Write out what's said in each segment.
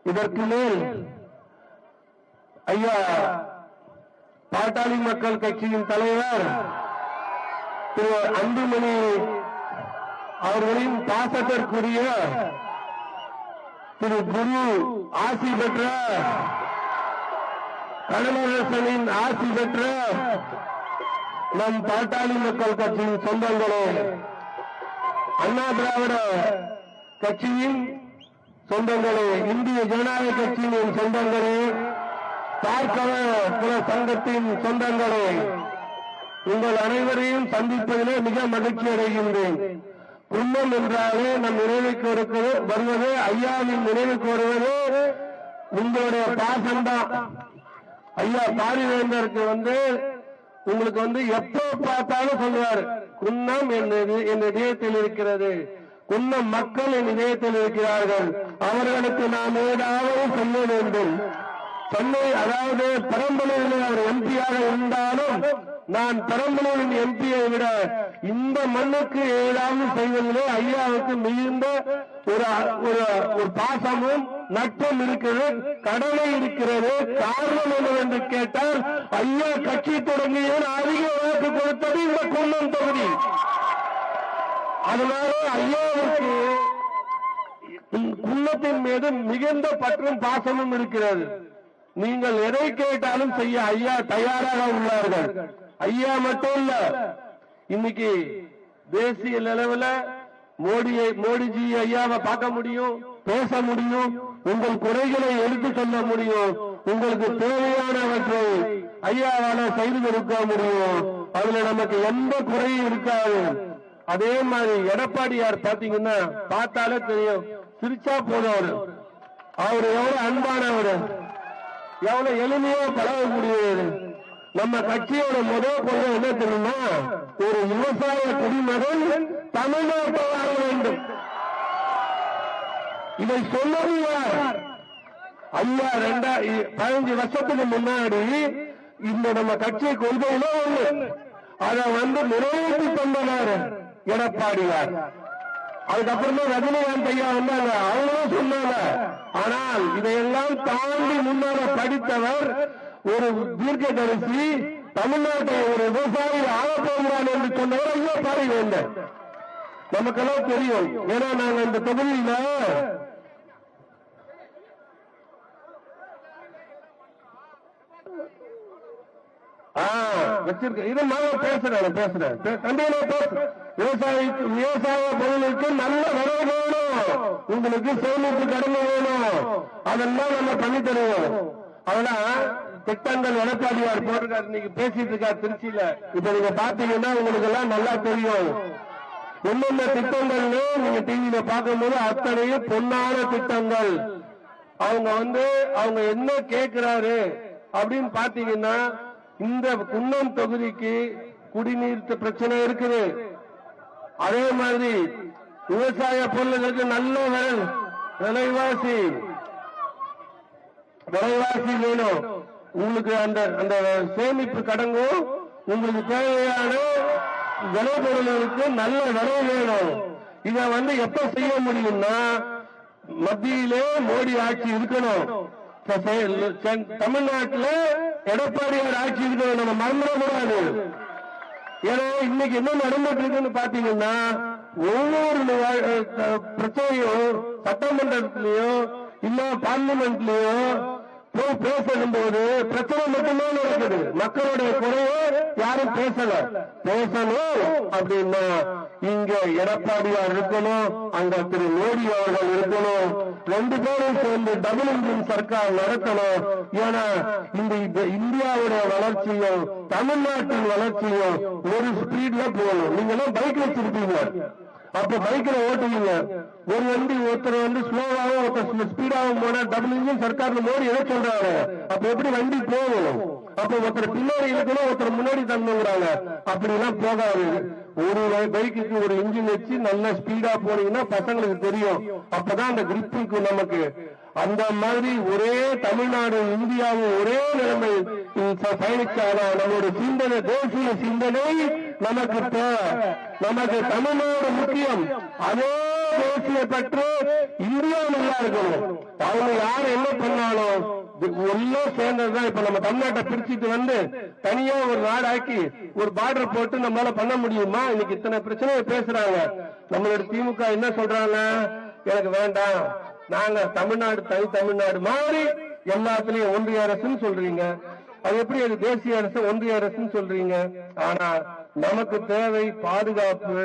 இதற்கு மேல் ஐயா பாட்டாளி மக்கள் கட்சியின் தலைவர் திரு அன்புமணி அவர்களின் பாசத்திற்குரிய திரு குரு ஆசி பெற்ற கடலரசனின் ஆசி பெற்ற நம் பாட்டாளி மக்கள் கட்சியின் சொந்தங்களே, அண்ணா திராவிட கட்சியின் சொந்தங்களே, இந்திய ஜனநாயக கட்சியின் சொந்தங்களே, பார்க்கவ குல சங்கத்தின் சொந்தங்களே, உங்கள் அனைவரையும் சந்திப்பதிலே மிக மகிழ்ச்சி அடைகின்றேன். குன்னம் என்றாலே நம் நினைவுக்கு வருவது, ஐயாவின் நினைவுக்கு வருவது உங்களுடைய பாசம்தான். ஐயா பாரிவேந்தருக்கு உங்களுக்கு எப்போ பார்த்தாலும் சொல்லுவார், குன்னம் என் இதயத்தில் இருக்கிறது, குன்னம் மக்கள் என் இதயத்தில் இருக்கிறார்கள், அவர்களுக்கு நாம் ஏதாவது சொல்ல வேண்டும். சென்னை அதாவது பெரம்பலூரில் அவர் எம்பியாக இருந்தாலும் நான் பெரம்பலூரின் எம்பியை விட இந்த மண்ணுக்கு ஏதாவது செய்வதிலே ஐயாவுக்கு மிகுந்த ஒரு பாசமும் நட்பும் இருக்கிறது, கடமை இருக்கிறது. காரணம் என்னவென்று கேட்டால், ஐயா கட்சி தொடங்கிய அதிக வாக்கு கொடுத்தது இந்த குன்னம் தொகுதி. அதனால ஐயாவுக்கு குன்னத்தின் மீது மிகுந்த பற்றும் பாசமும் இருக்கிறது. நீங்கள் எதை கேட்டாலும் செய்ய ஐயா தயாராக உள்ளார்கள். ஐயா மட்டும் இல்ல, இன்னைக்கு தேசிய அளவில் மோடிஜி ஐயாவை பார்க்க முடியும், பேச முடியும், உங்கள் குறைகளை எடுத்து சொல்ல முடியும், உங்களுக்கு தேவையானவற்றை ஐயாவால செய்து கொடுக்க முடியும். அதுல நமக்கு எந்த குறையும் இருக்காது. அதே மாதிரி எடப்பாடியார் பாத்தீங்கன்னா பார்த்தாலே தெரியும், சிரிச்சா போனவர், அவர் எவ்வளவு அன்பானவர், எவ்வளவு எளிமையா பழகக்கூடியவர். நம்ம கட்சியோட முதல் கொள்கை என்ன தெரியுமா, ஒரு விவசாய குடிமகன் தமிழ்நாட்டை ஆள வேண்டும். இதை சொன்னது யார்? ஐயா 15 வருஷத்துக்கு முன்னாடி இந்த நம்ம கட்சி கொள்கையில ஒண்ணு, அதை நிறைவேற்றி தந்தவர் எடப்பாடியார். அதுக்கப்புறமா ரஜினிகாந்த் ஐயா வந்தாங்க, அவங்களும் சொன்னாங்க. ஆனால் இதையெல்லாம் தாண்டி முன்னால படித்தவர் ஒரு தீர்க்கதரிசி, தமிழ்நாட்டை ஒரு விவசாயி ஆளப்போகிறான் என்று சொன்னவர் ஐயா பாரிவேந்தர். நமக்கெல்லாம் தெரியும். ஏன்னா நாங்கள் இந்த தொகுதியில வச்சிருக்கேன். இது நான் பேசுறேன் விவசாய பொருளுக்கு நல்ல வரவு வேணும், உங்களுக்கு சேமிப்பு கடமை வேணும், அதெல்லாம் நம்ம பண்ணி தருவோம். அதெல்லாம் திட்டங்கள் எடப்பாடியார் போட்டிருக்காரு, இன்னைக்கு பேசிட்டு இருக்காரு திருச்சியில. இப்ப நீங்க பாத்தீங்கன்னா உங்களுக்கு எல்லாம் நல்லா தெரியும் என்னென்ன திட்டங்கள்னு. நீங்க டிவியில பார்க்கும்போது அத்தனையும் பொன்னான திட்டங்கள். அவங்க என்ன கேட்கிறாரு அப்படின்னு பாத்தீங்கன்னா, இந்த குன்னம் தொகுதிக்கு குடிநீர் பிரச்சனை இருக்குது. அதே மாதிரி விவசாய பொருளுக்கு நல்ல விலைவாசி வேணும். உங்களுக்கு அந்த சேமிப்பு கடங்கும், உங்களுக்கு தேவையான விளைபொருளுக்கு நல்ல விலை வேணும். இதை எப்ப செய்ய முடியும்னா, மத்தியிலே மோடி ஆட்சி இருக்கணும், தமிழ்நாட்டில் எடப்பாடியார் ஆட்சி இருக்கணும். நம்ம மறந்துடக்கூடாது. ஏன்னா இன்னைக்கு என்ன நடந்துட்டு இருக்குன்னு பாத்தீங்கன்னா, ஒவ்வொரு பிரச்சனையும் சட்டமன்றத்திலயோ இல்ல பார்லிமெண்ட்லயோ போய் பேசும் போது பிரச்சனை மட்டுமே நடக்குது, மக்களுடைய குறைய யாரும் பேசணும் அப்படின்னா இங்க எடப்பாடியார் இருக்கணும், அங்க திரு மோடி அவர்கள் இருக்கணும். 2 பேரும் சேர்ந்து டபுள் இன்ஜின் சர்க்கார் நடத்தணும். ஏன்னா இந்த இந்தியாவுடைய வளர்ச்சியும் தமிழ்நாட்டின் வளர்ச்சியும் ஒரு ஸ்பீட்ல போகணும். நீங்க எல்லாம் பைக் வச்சிருப்பீங்க, அப்ப பைக்ல ஓட்டுவீங்க. ஒரு வண்டி ஒருத்தர் ஸ்லோவாகவும் ஒருத்தர் ஸ்பீடாகவும் போனா டபுள் இன்ஜின் சர்க்கார் மோடி எதை சொல்றாரு, அப்ப எப்படி வண்டி போகணும்? அப்ப ஒருத்தர் பின்னாடி இருக்கணும், ஒருத்தர் முன்னாடி தந்துங்கிறாங்க. அப்படி எல்லாம் போகாது. ஒரு பைக்குக்கு ஒரு இன்ஜின் வச்சு நல்ல ஸ்பீடா போனீங்கன்னா பசங்களுக்கு தெரியும், அப்பதான் அந்த கிரிப்புக்கு நமக்கு. அந்த மாதிரி ஒரே தமிழ்நாடு இந்தியாவும் ஒரே நிலைமை பயணிச்சாலும் நம்மளுடைய சிந்தனை, தேசிய சிந்தனை நமக்கு தமிழ்நாடு முக்கியம். அதே தேசிய பற்று, இந்தியா நல்லா இருக்கணும். அவங்க யார் என்ன பண்ணாலும் எல்லாம் சேர்ந்ததுதான். இப்ப நம்ம தமிழ்நாட்டை பிரிச்சுட்டு வந்து தனியா ஒரு நாடாக்கி ஒரு பார்டர் போட்டு நம்மளால பண்ண முடியுமா? இன்னைக்கு இத்தனை பிரச்சனையை பேசுறாங்க. நம்மளோட திமுக என்ன சொல்றாங்க? எனக்கு வேண்டாம், நாங்க தமிழ்நாடு தனி தமிழ்நாடு மாதிரி எல்லாத்துலயும் ஒன்றிய அரசுன்னு சொல்றீங்க. அது எப்படி அது தேசிய அரசு ஒன்றிய அரசுன்னு சொல்றீங்க? ஆனா நமக்கு தேவை பாதுகாப்பு.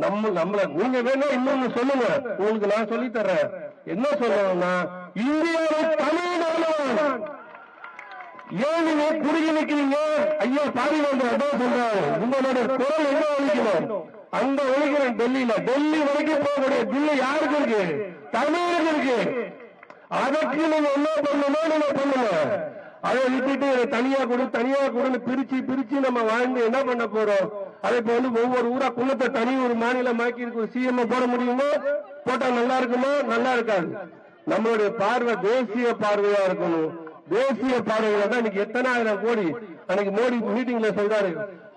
நம்மள நீங்க வேணா இன்னொன்னு சொல்லுங்க, உங்களுக்கு நான் சொல்லி தர்றேன். என்ன சொல்லணும்னா, இந்தியாவை தமிழ்நாடு ஏன் நீங்க குறுகி நிக்கிறீங்க? ஐயா பாரிவேந்தர் அதான் சொல்றாரு, உங்களுடைய குரல் என்ன ஒழிக்கணும்? அங்க ஒழிக்கிறேன் டெல்லியில. டெல்லி வரைக்கும் போகக்கூடிய தில்லி யாருக்கு இருக்கு? தமிழருக்கு இருக்கு. அதற்கு நீங்க என்ன பண்ணணும்? நீங்க பண்ணுங்க. அதை விட்டுட்டு தனியா கொடுன்னு பிரிச்சு நம்ம வாழ்ந்து என்ன பண்ண போறோம்? அதை இப்ப ஒவ்வொரு ஊரா குளத்தை தனி ஒரு மாநிலமாக்கி இருக்கு. சிஎம் போட முடியுமா? போட்டா நல்லா இருக்குமா? நல்லா இருக்காது. நம்மளுடைய பார்வை தேசிய பார்வையா இருக்கணும். தேசிய பார்வையில தான் இன்னைக்கு எத்தனை ஆயிரம் கோடி. அன்னைக்கு மோடி மீட்டிங்ல சொல்றாரு,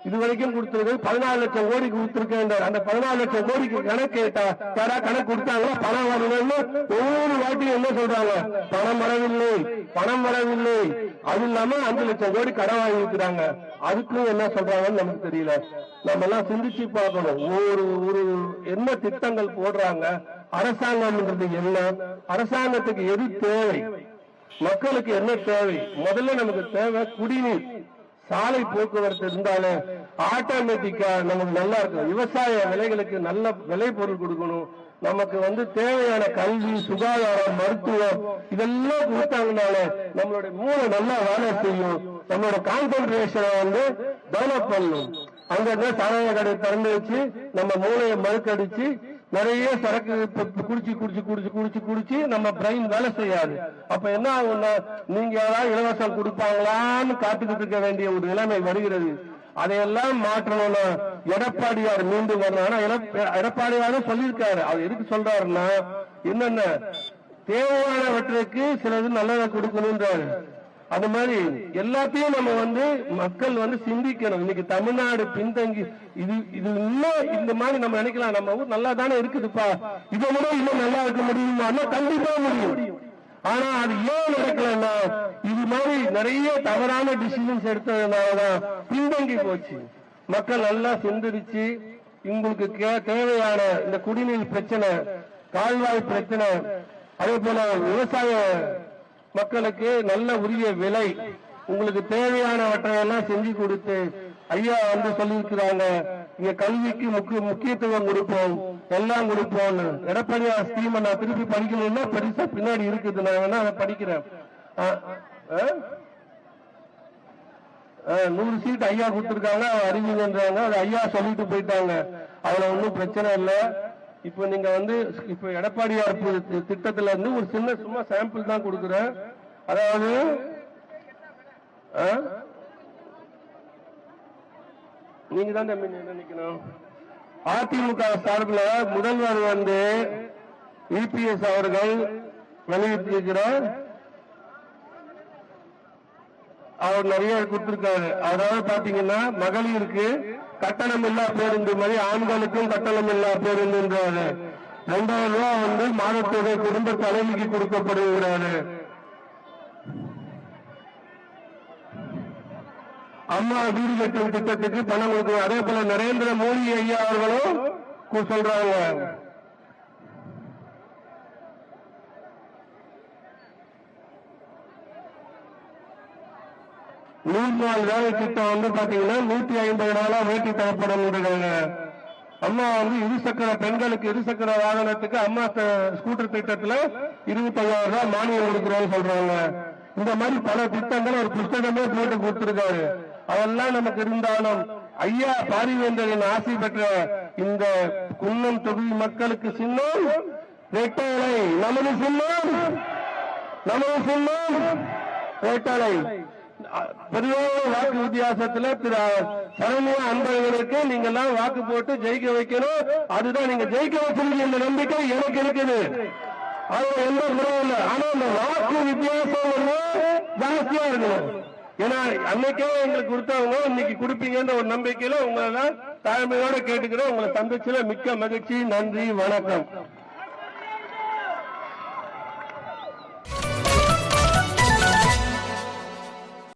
இது வரைக்கும் கொடுத்தது 14 லட்சம் கோடி கொடுத்திருக்கேன். அந்த 14 லட்சம் கோடிக்கு கணக்கு கேட்டா யாரா கணக்கு கொடுத்தாங்களா? பணம் வரணும்னு ஒவ்வொரு வாட்டியும் என்ன சொல்றாங்க? பணம் வரவில்லை. அது இல்லாம 5 லட்சம் கோடி கடன் வாங்கி இருக்கிறாங்க. அதுக்கும் என்ன சொல்றாங்கன்னு நமக்கு தெரியல. நம்ம எல்லாம் சிந்திச்சு பார்க்கணும். ஒரு என்ன திட்டங்கள் போடுறாங்க, அரசாங்கம் என்ன, அரசாங்கத்துக்கு எது தேவை, மக்களுக்கு என்ன தேவை? முதல்ல நமக்கு தேவை குடிநீர், சாலை போக்குவரத்து இருந்தாலே ஆட்டோமேட்டிக்கா நமக்கு நல்லா இருக்கும். விவசாய விலைகளுக்கு நல்ல விலை பொருள் கொடுக்கணும். நமக்கு தேவையான கல்வி, சுகாதாரம், மருத்துவம் இதெல்லாம் கொடுத்தாங்கனாலே நம்மளுடைய மூளை நல்லா வேலை செய்யும். நம்மளோட கான்சென்ட்ரேஷனை டெவலப் பண்ணணும். அங்க சாராய கடை திறந்து வச்சு நம்ம மூளையை மறுக்கடிச்சு நிறைய சரக்கு குடிச்சு நம்ம பிரெயின் வேலை செய்யாது. அப்ப என்ன ஆகும்னா, நீங்க யாராவது இலவசம் கொடுப்பாங்களான்னு காத்துக்கிட்டு இருக்க வேண்டிய ஒரு நிலைமை வருகிறது. அதையெல்லாம் மாற்றணும்னா எடப்பாடியார் மீண்டும் வரணும். ஆனா எடப்பாடியாரும் சொல்லியிருக்காரு. அவர் எதுக்கு சொல்றாருன்னா, என்னென்ன தேவையானவற்றுக்கு சிலது நல்லதை கொடுக்கணும்ன்றாரு. அது மாதிரி எல்லாத்தையும் நம்ம மக்கள் சிந்திக்கணும். இன்னைக்கு தமிழ்நாடு பின்தங்கி இது இன்னும் இந்த மாதிரி நம்ம நினைக்கலாம், நம்ம ஊர் நல்லா தானே இருக்குதுப்பா, இதை விட இன்னும் நல்லா இருக்க முடியுமா? கண்டிப்பா முடியும். ஆனா அது ஏன் நடக்கலன்னா, இது மாதிரி நிறைய தவறான டிசிஷன்ஸ் எடுத்ததுனாலதான் பின்தங்கி போச்சு. மக்கள் நல்லா சிந்திச்சு உங்களுக்கு தேவையான இந்த குடிநீர் பிரச்சனை, கால்வாய் பிரச்சனை, அதே போல விவசாய மக்களுக்கு நல்ல உரிய விலை, உங்களுக்கு தேவையானவற்றையெல்லாம் செஞ்சு கொடுத்து ஐயா சொல்லியிருக்கிறாங்க. இங்க கல்விக்கு முக்கியத்துவம் கொடுப்போம், எல்லாம் கொடுப்போம். எடப்பாடியார் ஸ்கீம் நான் திருப்பி படிக்கணும்னா பெருசா பின்னாடி இருக்குது, நான் வேணா அதை படிக்கிறேன். 100 சீட் ஐயா கொடுத்திருக்காங்க, அறிவிங்கன்றாங்க. அது ஐயா சொல்லிட்டு போயிட்டாங்க. அதுல ஒன்னும் பிரச்சனை இல்லை. இப்ப நீங்க இப்ப எடப்பாடியார் திட்டத்துல ஒரு சின்ன சும்மா சாம்பிள் தான் கொடுக்கிறேன். அதாவது நீங்க தான் நினைக்கணும். அதிமுக சார்பில் முதல்வர் இபிஎஸ் அவர்கள் வெளியிட்டிருக்கிறார். அவர் நிறைய கொடுத்திருக்காரு. அதாவது பாத்தீங்கன்னா, மகளிருக்கு கட்டணம் இல்லா பேருந்து மாதிரி ஆண்களுக்கும் கட்டணம் இல்லா பேருந்துன்றாரு. 2000 ரூபாய் மாதத்தொகை குடும்ப தலைவிக்கு கொடுக்கப்படுகிறாரு. அம்மா வீடு கட்டும் திட்டத்துக்கு பணம் கொடுக்கணும். அதே போல நரேந்திர மோடி ஐயா அவர்களும் சொல்றாங்க. நூறு நாள் வேலை திட்டம் பாத்தீங்கன்னா 150 நாளா வேட்டி தரப்படும். அம்மா இருசக்கர பெண்களுக்கு இருசக்கர வாகனத்துக்கு அம்மா ஸ்கூட்டர் திட்டத்துல 25,000 ரூபாய் மானியம் கொடுக்கிறோம்னு சொல்றாங்க. இந்த மாதிரி பல திட்டங்கள் ஒரு புத்தகமே போட்டு கொடுத்திருக்காரு. அதெல்லாம் நமக்கு இருந்தாலும் ஐயா பாரிவேந்தரின் ஆசை பெற்ற இந்த குன்னம் தொகுதி மக்களுக்கு சின்னம் ரெட்டலை. நமது சின்னம் ரெட்டலை. பெரிய வாக்கு வித்தியாசத்துல சரணியா அன்பர்களுக்கு நீங்க எல்லாம் வாக்கு போட்டு ஜெயிக்க வைக்கணும். அதுதான் நீங்க ஜெயிக்க வச்சிருக்க இந்த நம்பிக்கை எனக்கு இருக்குது. அது எந்த குறையும் இல்லை. ஆனா இந்த வாக்கு வித்தியாசம் ஜாஸ்தியா இருக்கணும். ஏன்னா அன்னைக்கே எங்களுக்கு கொடுத்தவங்க இன்னைக்கு கொடுப்பீங்கன்ற ஒரு நம்பிக்கையில உங்களை தாழ்மையோட கேட்டுக்கிறேன். உங்களை சந்திச்சுல மிக்க மகிழ்ச்சி. நன்றி, வணக்கம்.